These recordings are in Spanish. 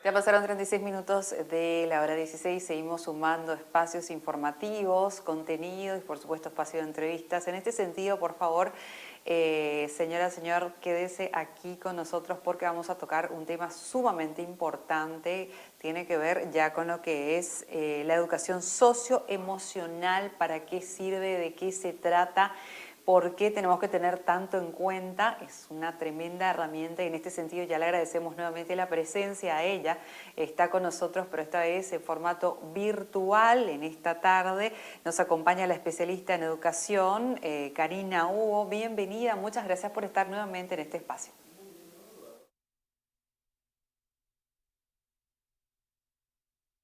Ya pasaron 36 minutos de la hora 16, seguimos sumando espacios informativos, contenidos y por supuesto espacio de entrevistas. En este sentido, por favor, señora, señor, quédese aquí con nosotros porque vamos a tocar un tema sumamente importante. Tiene que ver ya con lo que es la educación socioemocional, para qué sirve, de qué se trata, por qué tenemos que tener tanto en cuenta. Es una tremenda herramienta y en este sentido ya le agradecemos nuevamente la presencia a ella. Está con nosotros, pero esta vez en formato virtual. En esta tarde nos acompaña la especialista en educación, Karina Hugo. Bienvenida, muchas gracias por estar nuevamente en este espacio.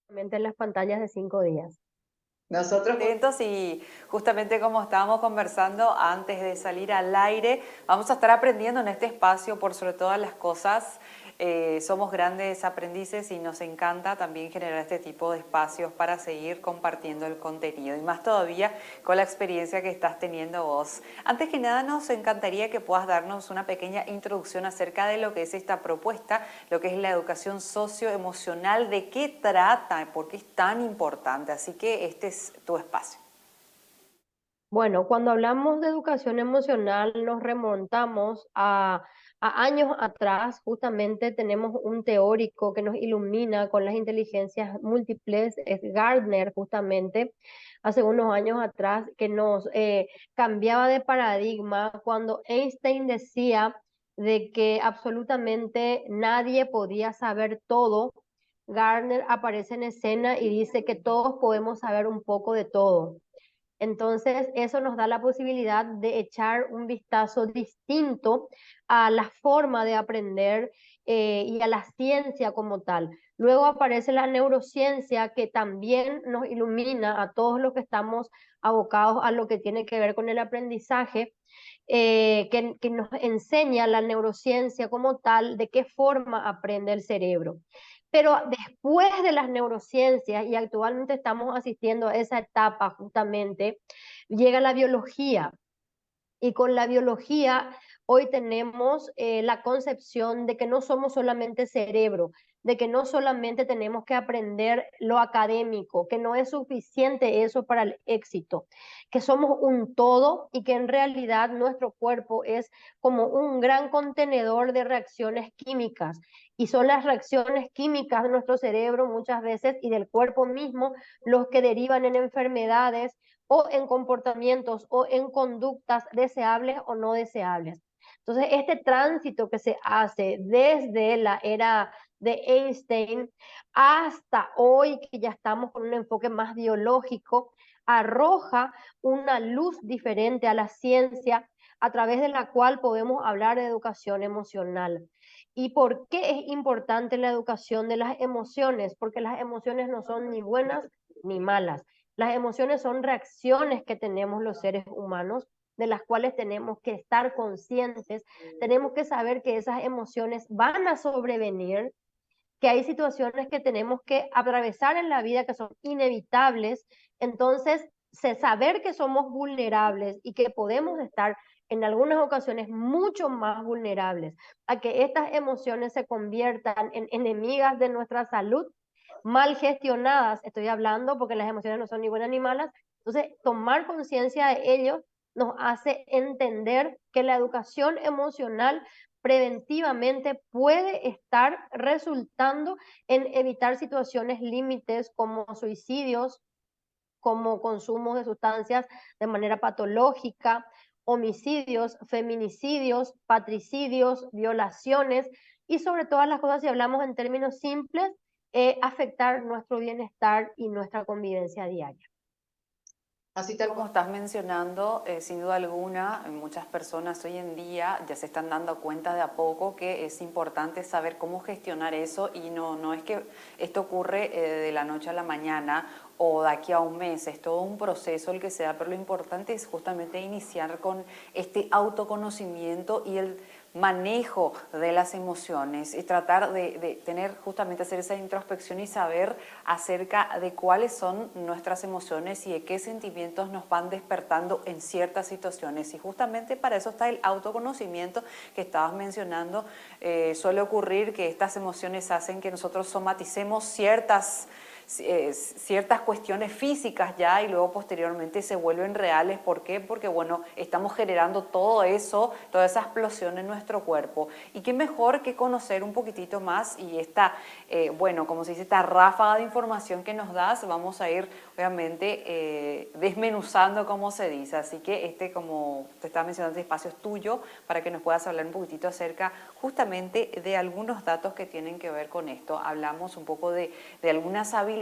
En las pantallas de 5 días. Nosotros contentos y justamente como estábamos conversando antes de salir al aire, vamos a estar aprendiendo en este espacio por sobre todas las cosas. Somos grandes aprendices y nos encanta también generar este tipo de espacios para seguir compartiendo el contenido y más todavía con la experiencia que estás teniendo vos. Antes que nada, nos encantaría que puedas darnos una pequeña introducción acerca de lo que es esta propuesta, lo que es la educación socioemocional, de qué trata, por qué es tan importante. Así que este es tu espacio. Bueno, cuando hablamos de educación emocional nos remontamos a años atrás. Justamente tenemos un teórico que nos ilumina con las inteligencias múltiples, es Gardner, justamente, hace unos años atrás, que nos cambiaba de paradigma cuando Einstein decía de que absolutamente nadie podía saber todo. Gardner aparece en escena y dice que todos podemos saber un poco de todo. Entonces, eso nos da la posibilidad de echar un vistazo distinto a la forma de aprender y a la ciencia como tal. Luego aparece la neurociencia, que también nos ilumina a todos los que estamos abocados a lo que tiene que ver con el aprendizaje, que nos enseña la neurociencia como tal, de qué forma aprende el cerebro. Pero después de las neurociencias, y actualmente estamos asistiendo a esa etapa justamente, llega la biología. Y con la biología hoy tenemos la concepción de que no somos solamente cerebro, de que no solamente tenemos que aprender lo académico, que no es suficiente eso para el éxito, que somos un todo y que en realidad nuestro cuerpo es como un gran contenedor de reacciones químicas. Y son las reacciones químicas de nuestro cerebro muchas veces y del cuerpo mismo los que derivan en enfermedades o en comportamientos o en conductas deseables o no deseables. Entonces, este tránsito que se hace desde la era de Einstein hasta hoy, que ya estamos con un enfoque más biológico, arroja una luz diferente a la ciencia a través de la cual podemos hablar de educación emocional. ¿Y por qué es importante la educación de las emociones? Porque las emociones no son ni buenas ni malas. Las emociones son reacciones que tenemos los seres humanos, de las cuales tenemos que estar conscientes. Tenemos que saber que esas emociones van a sobrevenir, que hay situaciones que tenemos que atravesar en la vida que son inevitables. Entonces, saber que somos vulnerables y que podemos estar en algunas ocasiones mucho más vulnerables a que estas emociones se conviertan en enemigas de nuestra salud, mal gestionadas, estoy hablando, porque las emociones no son ni buenas ni malas. Entonces, tomar conciencia de ello nos hace entender que la educación emocional preventivamente puede estar resultando en evitar situaciones límites como suicidios, como consumo de sustancias de manera patológica, homicidios, feminicidios, patricidios, violaciones y sobre todas las cosas, si hablamos en términos simples, afectar nuestro bienestar y nuestra convivencia diaria. Así tal como estás mencionando, sin duda alguna, muchas personas hoy en día ya se están dando cuenta de a poco que es importante saber cómo gestionar eso y no es que esto ocurre de la noche a la mañana o de aquí a un mes, es todo un proceso el que se da, pero lo importante es justamente iniciar con este autoconocimiento y el manejo de las emociones y tratar de tener justamente hacer esa introspección y saber acerca de cuáles son nuestras emociones y de qué sentimientos nos van despertando en ciertas situaciones. Y justamente para eso está el autoconocimiento que estabas mencionando. Suele ocurrir que estas emociones hacen que nosotros somaticemos ciertas cuestiones físicas ya y luego posteriormente se vuelven reales. ¿Por qué? Porque bueno, estamos generando todo eso, toda esa explosión en nuestro cuerpo. Y qué mejor que conocer un poquitito más y esta, bueno, como se dice, esta ráfaga de información que nos das, vamos a ir obviamente desmenuzando como se dice. Así que como te estaba mencionando, este espacio es tuyo para que nos puedas hablar un poquitito acerca justamente de algunos datos que tienen que ver con esto. Hablamos un poco de algunas habilidades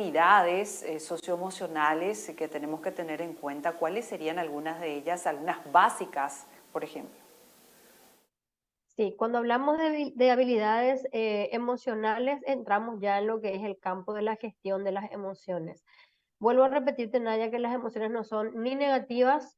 socioemocionales que tenemos que tener en cuenta. ¿Cuáles serían algunas de ellas, algunas básicas, por ejemplo? Sí, cuando hablamos de habilidades emocionales, entramos ya en lo que es el campo de la gestión de las emociones. Vuelvo a repetirte, Nadia, que las emociones no son ni negativas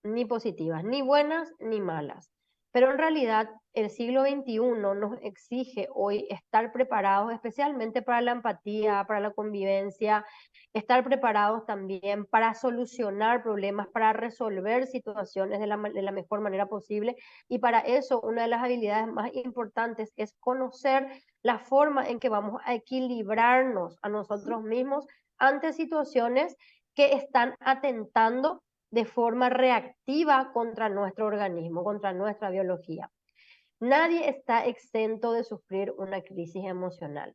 ni positivas, ni buenas ni malas. Pero en realidad el siglo XXI nos exige hoy estar preparados especialmente para la empatía, para la convivencia, estar preparados también para solucionar problemas, para resolver situaciones de la mejor manera posible. Y para eso una de las habilidades más importantes es conocer la forma en que vamos a equilibrarnos a nosotros mismos ante situaciones que están atentando de forma reactiva contra nuestro organismo, contra nuestra biología. Nadie está exento de sufrir una crisis emocional,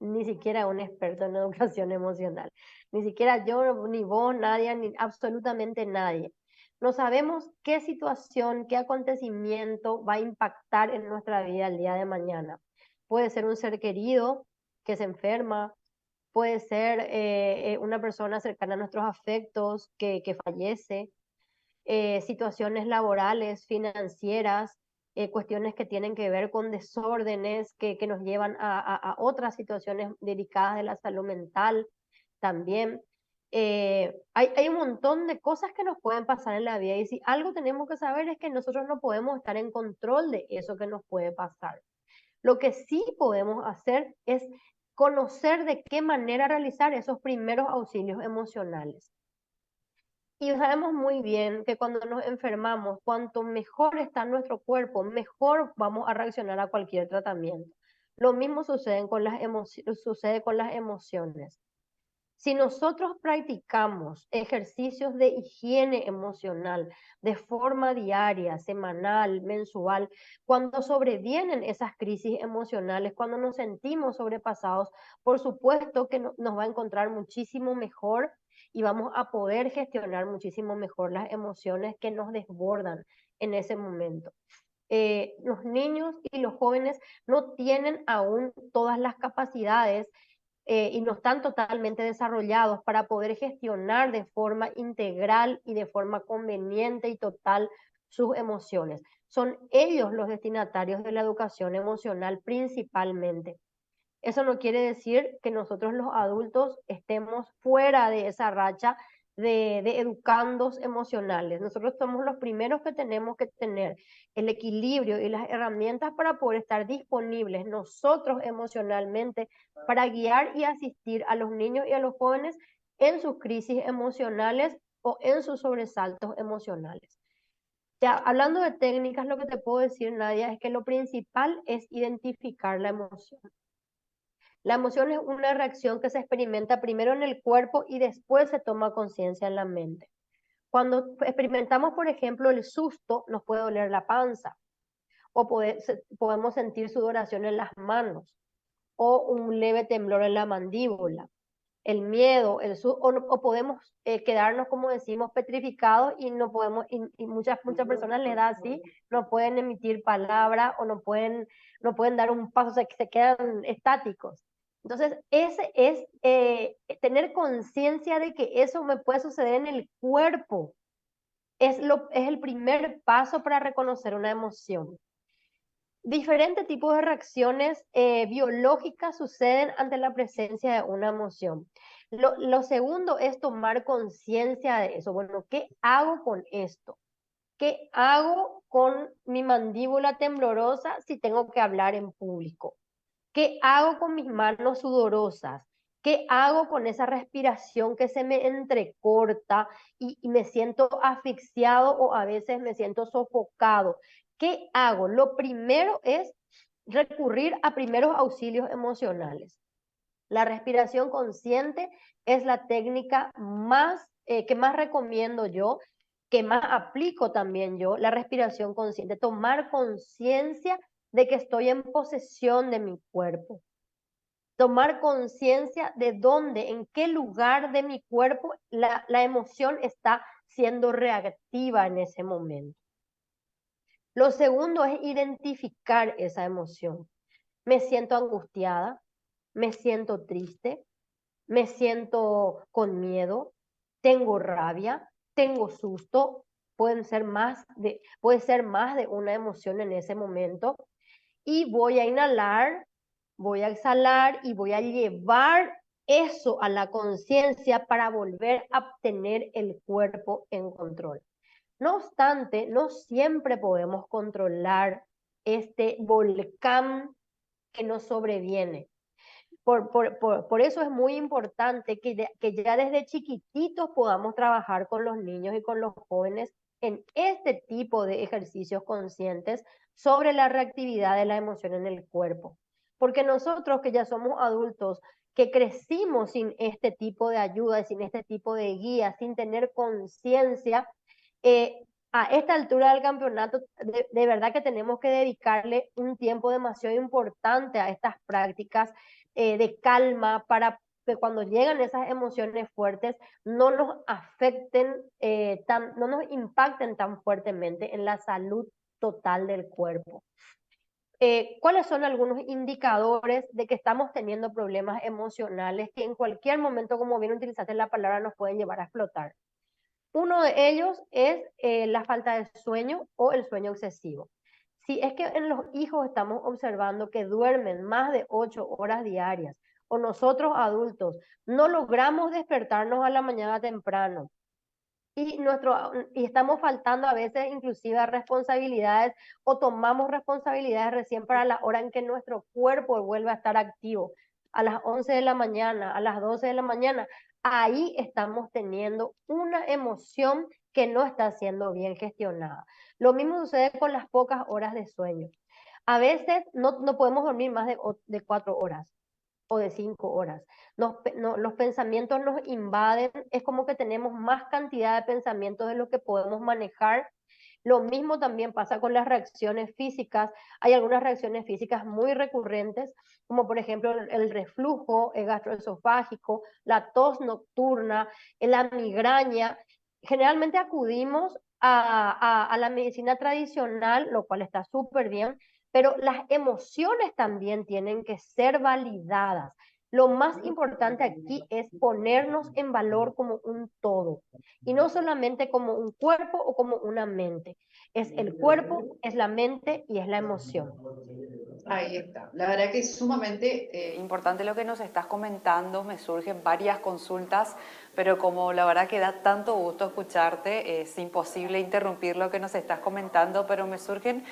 ni siquiera un experto en educación emocional, ni siquiera yo, ni vos, nadie, ni absolutamente nadie. No sabemos qué situación, qué acontecimiento va a impactar en nuestra vida el día de mañana. Puede ser un ser querido que se enferma, puede ser una persona cercana a nuestros afectos que fallece, situaciones laborales, financieras, cuestiones que tienen que ver con desórdenes que nos llevan a otras situaciones delicadas de la salud mental también. Hay un montón de cosas que nos pueden pasar en la vida y si algo tenemos que saber es que nosotros no podemos estar en control de eso que nos puede pasar. Lo que sí podemos hacer es conocer de qué manera realizar esos primeros auxilios emocionales. Y sabemos muy bien que cuando nos enfermamos, cuanto mejor está nuestro cuerpo, mejor vamos a reaccionar a cualquier tratamiento. Lo mismo sucede con las emociones. Si nosotros practicamos ejercicios de higiene emocional de forma diaria, semanal, mensual, cuando sobrevienen esas crisis emocionales, cuando nos sentimos sobrepasados, por supuesto que nos va a encontrar muchísimo mejor y vamos a poder gestionar muchísimo mejor las emociones que nos desbordan en ese momento. Los niños y los jóvenes no tienen aún todas las capacidades y no están totalmente desarrollados para poder gestionar de forma integral y de forma conveniente y total sus emociones. Son ellos los destinatarios de la educación emocional principalmente. Eso no quiere decir que nosotros los adultos estemos fuera de esa racha de educandos emocionales. Nosotros somos los primeros que tenemos que tener el equilibrio y las herramientas para poder estar disponibles nosotros emocionalmente para guiar y asistir a los niños y a los jóvenes en sus crisis emocionales o en sus sobresaltos emocionales. Ya, hablando de técnicas, lo que te puedo decir, Nadia, es que lo principal es identificar la emoción. La emoción es una reacción que se experimenta primero en el cuerpo y después se toma conciencia en la mente. Cuando experimentamos, por ejemplo, el susto, nos puede doler la panza o podemos sentir sudoración en las manos o un leve temblor en la mandíbula. El miedo, o podemos quedarnos, como decimos, petrificados y no podemos, y muchas personas les da así, no pueden emitir palabra o no pueden dar un paso, se quedan estáticos. Entonces, ese es tener conciencia de que eso me puede suceder en el cuerpo. Es el primer paso para reconocer una emoción. Diferentes tipos de reacciones biológicas suceden ante la presencia de una emoción. Lo segundo es tomar conciencia de eso. Bueno, ¿qué hago con esto? ¿Qué hago con mi mandíbula temblorosa si tengo que hablar en público? ¿Qué hago con mis manos sudorosas? ¿Qué hago con esa respiración que se me entrecorta y me siento asfixiado o a veces me siento sofocado? ¿Qué hago? Lo primero es recurrir a primeros auxilios emocionales. La respiración consciente es la técnica que más recomiendo yo, que más aplico también yo, la respiración consciente, tomar conciencia de que estoy en posesión de mi cuerpo, tomar conciencia de dónde, en qué lugar de mi cuerpo la emoción está siendo reactiva en ese momento. Lo segundo es identificar esa emoción. Me siento angustiada, me siento triste, me siento con miedo, tengo rabia, tengo susto, puede ser más de una emoción en ese momento. Y voy a inhalar, voy a exhalar y voy a llevar eso a la conciencia para volver a tener el cuerpo en control. No obstante, no siempre podemos controlar este volcán que nos sobreviene. Por eso es muy importante que ya desde chiquititos podamos trabajar con los niños y con los jóvenes en este tipo de ejercicios conscientes sobre la reactividad de la emoción en el cuerpo. Porque nosotros que ya somos adultos, que crecimos sin este tipo de ayuda, sin este tipo de guía, sin tener conciencia, a esta altura del campeonato, de verdad que tenemos que dedicarle un tiempo demasiado importante a estas prácticas de calma para que cuando llegan esas emociones fuertes no nos afecten, no nos impacten tan fuertemente en la salud total del cuerpo. ¿Cuáles son algunos indicadores de que estamos teniendo problemas emocionales que en cualquier momento, como bien utilizaste la palabra, nos pueden llevar a explotar? Uno de ellos es la falta de sueño o el sueño excesivo. Si es que en los hijos estamos observando que duermen más de 8 horas diarias, o nosotros adultos no logramos despertarnos a la mañana temprano y estamos faltando a veces inclusive a responsabilidades o tomamos responsabilidades recién para la hora en que nuestro cuerpo vuelve a estar activo, a las 11 de la mañana, a las 12 de la mañana, ahí estamos teniendo una emoción que no está siendo bien gestionada. Lo mismo sucede con las pocas horas de sueño. A veces no podemos dormir más de 4 horas o de 5 horas. Los pensamientos nos invaden, es como que tenemos más cantidad de pensamientos de lo que podemos manejar. Lo mismo también pasa con las reacciones físicas. Hay algunas reacciones físicas muy recurrentes, como por ejemplo el reflujo el gastroesofágico, la tos nocturna, la migraña. Generalmente acudimos a la medicina tradicional, lo cual está súper bien, pero las emociones también tienen que ser validadas. Lo más importante aquí es ponernos en valor como un todo y no solamente como un cuerpo o como una mente. Es el cuerpo, es la mente y es la emoción. Ahí está. La verdad que es sumamente Importante lo que nos estás comentando, me surgen varias consultas, pero como la verdad que da tanto gusto escucharte, es imposible interrumpir lo que nos estás comentando, pero me surgen,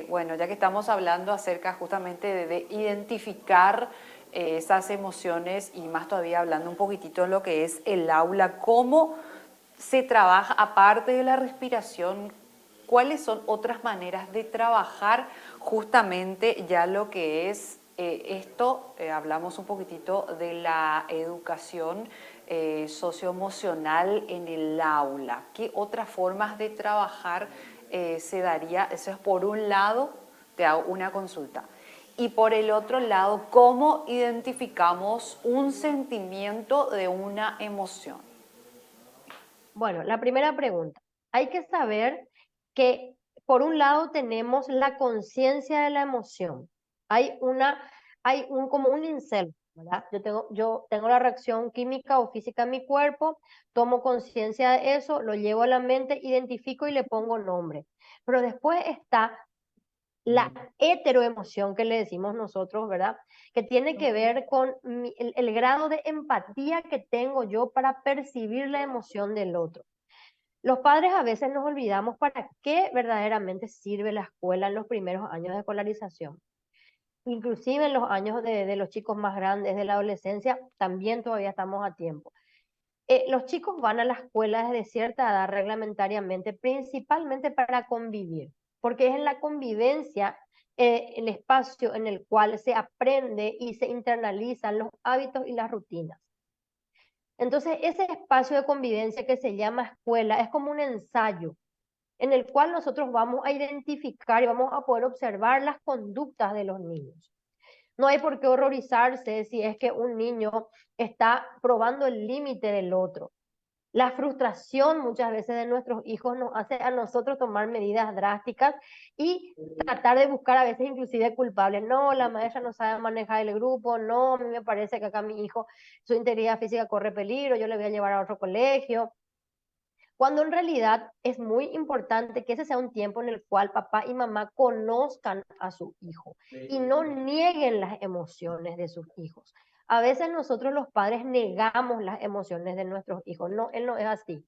bueno, ya que estamos hablando acerca justamente de identificar esas emociones y más todavía hablando un poquitito de lo que es el aula, cómo se trabaja aparte de la respiración. ¿Cuáles son otras maneras de trabajar justamente ya lo que es esto? Hablamos un poquitito de la educación socioemocional en el aula. ¿Qué otras formas de trabajar se daría? Eso es por un lado, te hago una consulta. Y por el otro lado, ¿cómo identificamos un sentimiento de una emoción? Bueno, la primera pregunta. Hay que saber que por un lado tenemos la conciencia de la emoción. Como un incel, ¿verdad? Yo tengo la reacción química o física en mi cuerpo, tomo conciencia de eso, lo llevo a la mente, identifico y le pongo nombre. Pero después está la heteroemoción que le decimos nosotros, ¿verdad? Que tiene que ver con el grado de empatía que tengo yo para percibir la emoción del otro. Los padres a veces nos olvidamos para qué verdaderamente sirve la escuela en los primeros años de escolarización. Inclusive en los años de los chicos más grandes, de la adolescencia, también todavía estamos a tiempo. Los chicos van a la escuela desde cierta edad reglamentariamente, principalmente para convivir, porque es en la convivencia el espacio en el cual se aprende y se internalizan los hábitos y las rutinas. Entonces, ese espacio de convivencia que se llama escuela es como un ensayo en el cual nosotros vamos a identificar y vamos a poder observar las conductas de los niños. No hay por qué horrorizarse si es que un niño está probando el límite del otro. La frustración muchas veces de nuestros hijos nos hace a nosotros tomar medidas drásticas y tratar de buscar a veces inclusive culpables. No, la maestra no sabe manejar el grupo, no, a mí me parece que acá mi hijo, su integridad física corre peligro, yo le voy a llevar a otro colegio. Cuando en realidad es muy importante que ese sea un tiempo en el cual papá y mamá conozcan a su hijo y no nieguen las emociones de sus hijos. A veces nosotros los padres negamos las emociones de nuestros hijos. No, él no es así.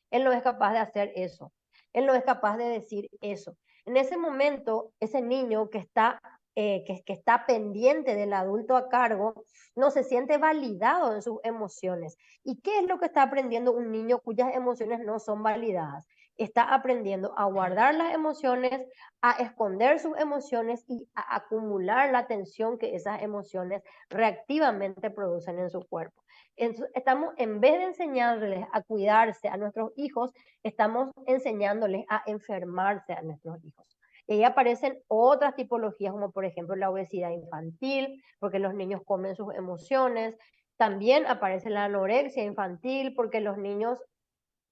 Él no es capaz de hacer eso. Él no es capaz de decir eso. En ese momento, ese niño que está pendiente del adulto a cargo no se siente validado en sus emociones. ¿Y qué es lo que está aprendiendo un niño cuyas emociones no son validadas? Está aprendiendo a guardar las emociones, a esconder sus emociones y a acumular la tensión que esas emociones reactivamente producen en su cuerpo. Entonces, estamos, en vez de enseñarles a cuidarse a nuestros hijos, estamos enseñándoles a enfermarse a nuestros hijos. Y ahí aparecen otras tipologías, como por ejemplo la obesidad infantil, porque los niños comen sus emociones. También aparece la anorexia infantil, porque los niños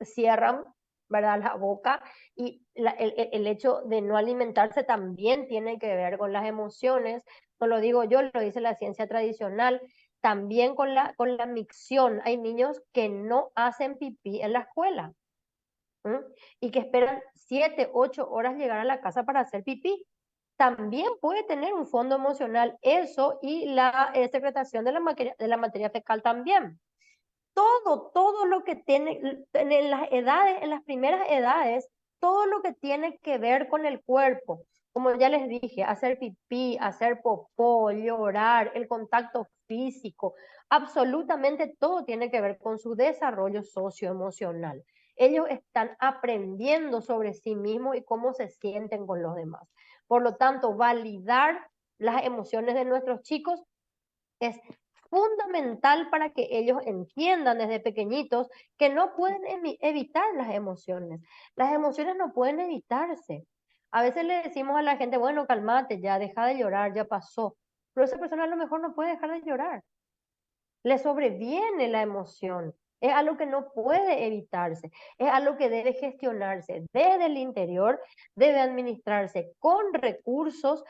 cierran, ¿verdad?, la boca, y el hecho de no alimentarse también tiene que ver con las emociones. No lo digo yo, lo dice la ciencia tradicional. También con la micción. Hay niños que no hacen pipí en la escuela. Y que esperan 7, 8 horas llegar a la casa para hacer pipí. También puede tener un fondo emocional eso y la secretación de la materia fecal también. Todo lo que tiene en las edades, en las primeras edades, todo lo que tiene que ver con el cuerpo, como ya les dije, hacer pipí, hacer popó, llorar, el contacto físico, absolutamente todo tiene que ver con su desarrollo socioemocional. Ellos están aprendiendo sobre sí mismos y cómo se sienten con los demás. Por lo tanto, validar las emociones de nuestros chicos es fundamental para que ellos entiendan desde pequeñitos que no pueden evitar las emociones. Las emociones no pueden evitarse. A veces le decimos a la gente, bueno, cálmate ya, deja de llorar, ya pasó. Pero esa persona a lo mejor no puede dejar de llorar. Le sobreviene la emoción. Es algo que no puede evitarse. Es algo que debe gestionarse desde el interior, debe administrarse con recursos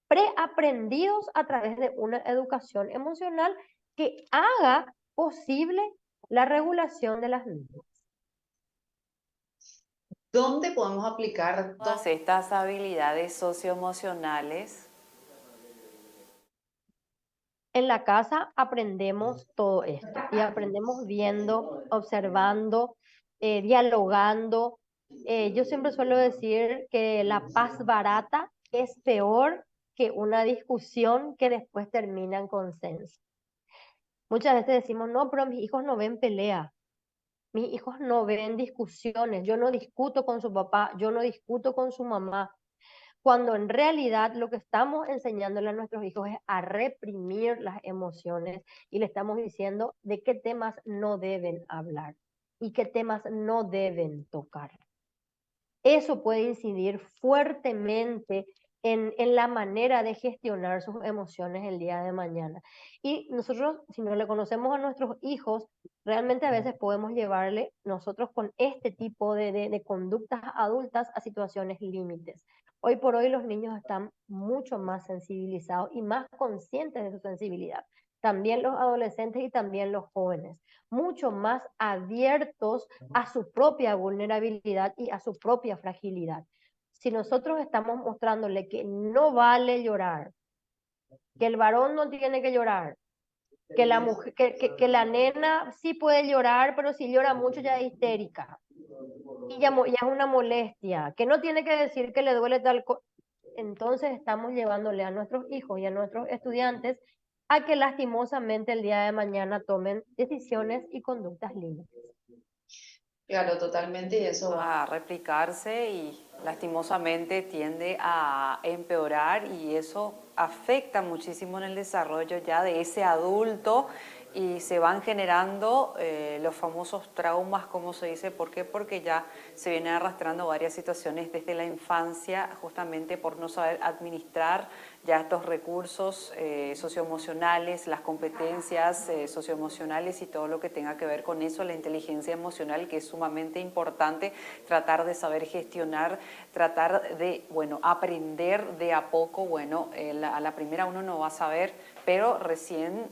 preaprendidos a través de una educación emocional que haga posible la regulación de las mismas. ¿Dónde podemos aplicar Todas estas habilidades socioemocionales? En la casa aprendemos todo esto y aprendemos viendo, observando, dialogando. Yo siempre suelo decir que la paz barata es peor que una discusión que después termina en consenso. Muchas veces decimos, no, pero mis hijos no ven pelea, mis hijos no ven discusiones, yo no discuto con su papá, yo no discuto con su mamá, cuando en realidad lo que estamos enseñándole a nuestros hijos es a reprimir las emociones y le estamos diciendo de qué temas no deben hablar y qué temas no deben tocar. Eso puede incidir fuertemente en la manera de gestionar sus emociones el día de mañana. Y nosotros, si no le conocemos a nuestros hijos, realmente a veces podemos llevarle nosotros con este tipo de conductas adultas a situaciones límites. Hoy por hoy los niños están mucho más sensibilizados y más conscientes de su sensibilidad. También los adolescentes y también los jóvenes, mucho más abiertos a su propia vulnerabilidad y a su propia fragilidad. Si nosotros estamos mostrándole que no vale llorar, que el varón no tiene que llorar, que la mujer, que la nena sí puede llorar, pero si llora mucho ya es histérica. y ya es una molestia, que no tiene que decir que le duele tal cosa. Entonces estamos llevándole a nuestros hijos y a nuestros estudiantes a que lastimosamente el día de mañana tomen decisiones y conductas límites. Claro, totalmente, y eso va. A replicarse y lastimosamente tiende a empeorar y eso afecta muchísimo en el desarrollo ya de ese adulto y se van generando los famosos traumas, como se dice. ¿Por qué? Porque ya se vienen arrastrando varias situaciones desde la infancia justamente por no saber administrar ya estos recursos socioemocionales, las competencias socioemocionales y todo lo que tenga que ver con eso, la inteligencia emocional, que es sumamente importante tratar de saber gestionar, tratar de, bueno, aprender de a poco. Bueno, a la primera uno no va a saber, pero recién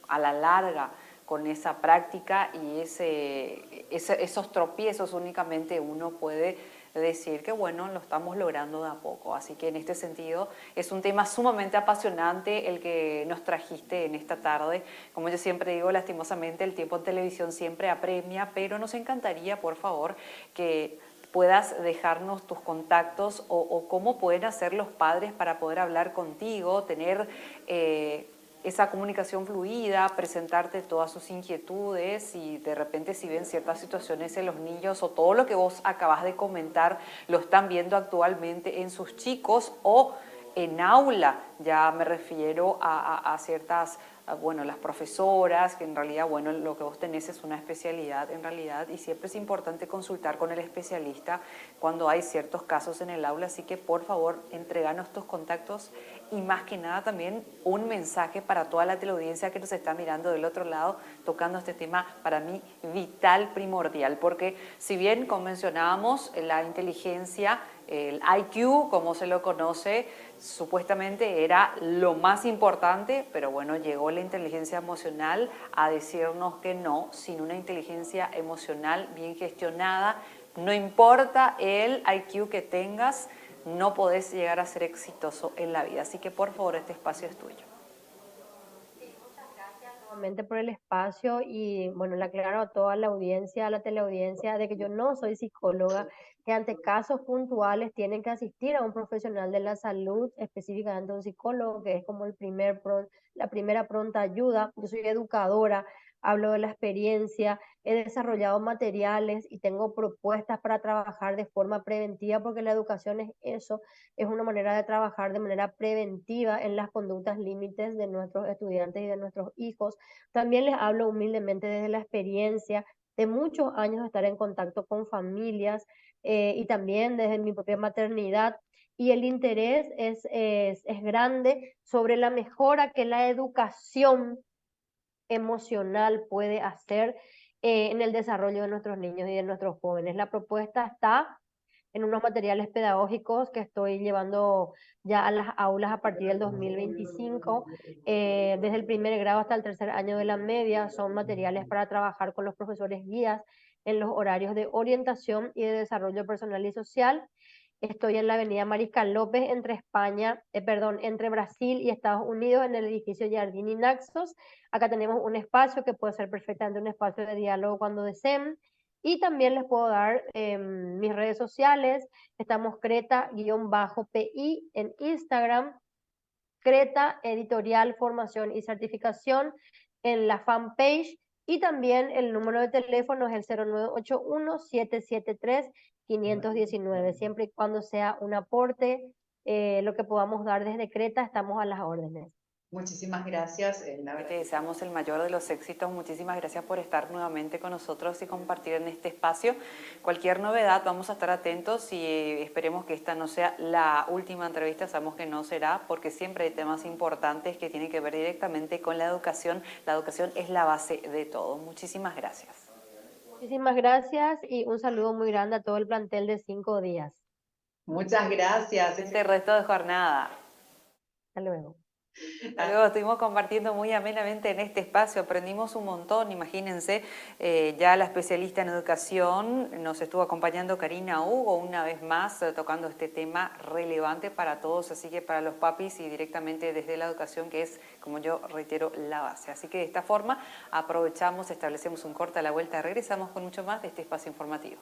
a la larga, con esa práctica y esos tropiezos únicamente uno puede decir que bueno, lo estamos logrando de a poco. Así que en este sentido es un tema sumamente apasionante el que nos trajiste en esta tarde. Como yo siempre digo, lastimosamente el tiempo en televisión siempre apremia, pero nos encantaría, por favor, que puedas dejarnos tus contactos o cómo pueden hacer los padres para poder hablar contigo, tener esa comunicación fluida, presentarte todas sus inquietudes y de repente si ven ciertas situaciones en los niños o todo lo que vos acabas de comentar lo están viendo actualmente en sus chicos o en aula. Ya me refiero a ciertas, bueno, las profesoras, que en realidad, bueno, lo que vos tenés es una especialidad en realidad y siempre es importante consultar con el especialista cuando hay ciertos casos en el aula, así que por favor entréganos tus contactos y más que nada también un mensaje para toda la teleaudiencia que nos está mirando del otro lado, tocando este tema para mí vital, primordial, porque si bien como mencionábamos la inteligencia, el IQ, como se lo conoce, supuestamente era lo más importante, pero bueno, llegó la inteligencia emocional a decirnos que no, sin una inteligencia emocional bien gestionada, no importa el IQ que tengas, no podés llegar a ser exitoso en la vida. Así que por favor, este espacio es tuyo. Nuevamente por el espacio y bueno, le aclaro a toda la audiencia, a la teleaudiencia, de que yo no soy psicóloga, que ante casos puntuales tienen que asistir a un profesional de la salud, específicamente un psicólogo, que es como la primera pronta ayuda. Yo soy educadora, hablo de la experiencia, he desarrollado materiales y tengo propuestas para trabajar de forma preventiva, porque la educación es eso, es una manera de trabajar de manera preventiva en las conductas límites de nuestros estudiantes y de nuestros hijos. También les hablo humildemente desde la experiencia de muchos años de estar en contacto con familias y también desde mi propia maternidad. Y el interés es grande sobre la mejora que la educación emocional puede hacer en el desarrollo de nuestros niños y de nuestros jóvenes. La propuesta está en unos materiales pedagógicos que estoy llevando ya a las aulas a partir del 2025, desde el primer grado hasta el tercer año de la media. Son materiales para trabajar con los profesores guías en los horarios de orientación y de desarrollo personal y social. Estoy en la avenida Mariscal López, entre Brasil y Estados Unidos, en el edificio Jardín y Naxos. Acá tenemos un espacio que puede ser perfectamente un espacio de diálogo cuando deseen. Y también les puedo dar mis redes sociales. Estamos Creta-PI en Instagram, Creta Editorial Formación y Certificación en la fanpage. Y también el número de teléfono es el 0981-773-519. Siempre y cuando sea un aporte, lo que podamos dar desde Creta, estamos a las órdenes. Muchísimas gracias, la Hoy verdad. te deseamos el mayor de los éxitos. Muchísimas gracias por estar nuevamente con nosotros y compartir en este espacio. Cualquier novedad, vamos a estar atentos y esperemos que esta no sea la última entrevista. Sabemos que no será, porque siempre hay temas importantes que tienen que ver directamente con la educación. La educación es la base de todo. Muchísimas gracias. Muchísimas gracias y un saludo muy grande a todo el plantel de 5 días. Muchas gracias. Este resto de jornada. Hasta luego. Luego estuvimos compartiendo muy amenamente en este espacio, aprendimos un montón, imagínense, ya la especialista en educación nos estuvo acompañando Karina Hugo una vez más tocando este tema relevante para todos, así que para los papis y directamente desde la educación, que es, como yo reitero, la base. Así que de esta forma aprovechamos, establecemos un corte a la vuelta, regresamos con mucho más de este espacio informativo.